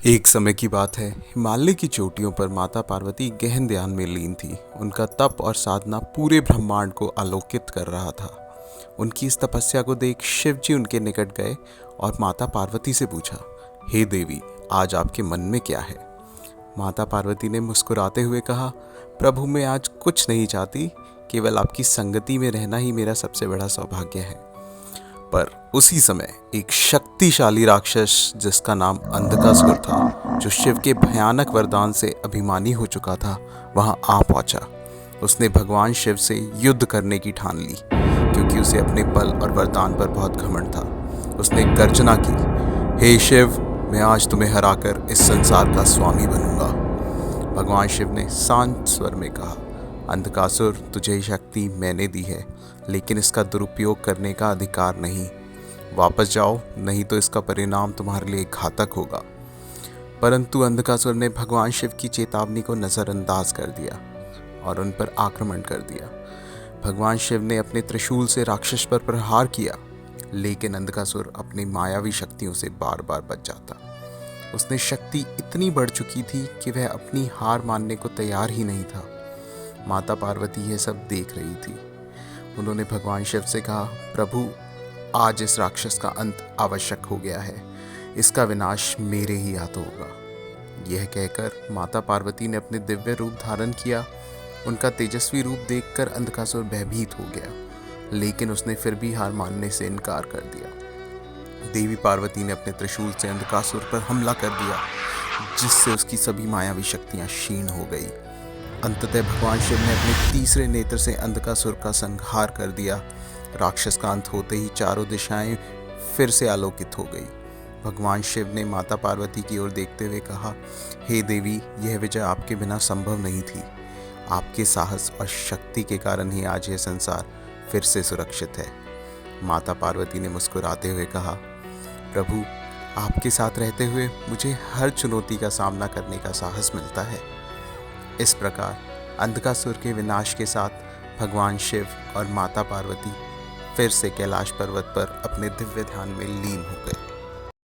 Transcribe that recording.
एक समय की बात है, हिमालय की चोटियों पर माता पार्वती गहन ध्यान में लीन थी। उनका तप और साधना पूरे ब्रह्मांड को आलोकित कर रहा था। उनकी इस तपस्या को देख शिव जी उनके निकट गए और माता पार्वती से पूछा, हे देवी, आज आपके मन में क्या है? माता पार्वती ने मुस्कुराते हुए कहा, प्रभु, मैं आज कुछ नहीं चाहती, केवल आपकी संगति में रहना ही मेरा सबसे बड़ा सौभाग्य है। पर उसी समय एक शक्तिशाली राक्षस जिसका नाम अंधकासुर था, जो शिव के भयानक वरदान से अभिमानी हो चुका था, वहां आ पहुंचा। उसने भगवान शिव से युद्ध करने की ठान ली, क्योंकि उसे अपने बल और वरदान पर बहुत घमंड था। उसने गर्जना की, हे शिव, मैं आज तुम्हें हराकर इस संसार का स्वामी बनूंगा। भगवान शिव ने शांत स्वर में कहा, अंधकासुर, तुझे शक्ति मैंने दी है, लेकिन इसका दुरुपयोग करने का अधिकार नहीं। वापस जाओ, नहीं तो इसका परिणाम तुम्हारे लिए घातक होगा। परंतु अंधकासुर ने भगवान शिव की चेतावनी को नज़रअंदाज कर दिया और उन पर आक्रमण कर दिया। भगवान शिव ने अपने त्रिशूल से राक्षस पर प्रहार किया, लेकिन अंधकासुर अपनी मायावी शक्तियों से बार बार बच जाता। उसने शक्ति इतनी बढ़ चुकी थी कि वह अपनी हार मानने को तैयार ही नहीं था। माता पार्वती यह सब देख रही थी। उन्होंने भगवान शिव से कहा, प्रभु, आज इस राक्षस का अंत आवश्यक हो गया है। इसका विनाश मेरे ही हाथों होगा। यह कहकर माता पार्वती ने अपने दिव्य रूप धारण किया। उनका तेजस्वी रूप देखकर अंधकासुर भयभीत हो गया, लेकिन उसने फिर भी हार मानने से इनकार कर दिया। देवी पार्वती ने अपने त्रिशूल से अंधकासुर पर हमला कर दिया, जिससे उसकी सभी मायावी शक्तियां क्षीण हो गई। अंततः भगवान शिव ने अपने तीसरे नेत्र से अंधकासुर का संहार कर दिया। राक्षस का अंत होते ही चारों दिशाएं फिर से आलोकित हो गई। भगवान शिव ने माता पार्वती की ओर देखते हुए कहा, हे देवी, यह विजय आपके बिना संभव नहीं थी। आपके साहस और शक्ति के कारण ही आज यह संसार फिर से सुरक्षित है। माता पार्वती ने मुस्कुराते हुए कहा, प्रभु, आपके साथ रहते हुए मुझे हर चुनौती का सामना करने का साहस मिलता है। इस प्रकार अंधकासुर के विनाश के साथ भगवान शिव और माता पार्वती फिर से कैलाश पर्वत पर अपने दिव्य ध्यान में लीन हो गए।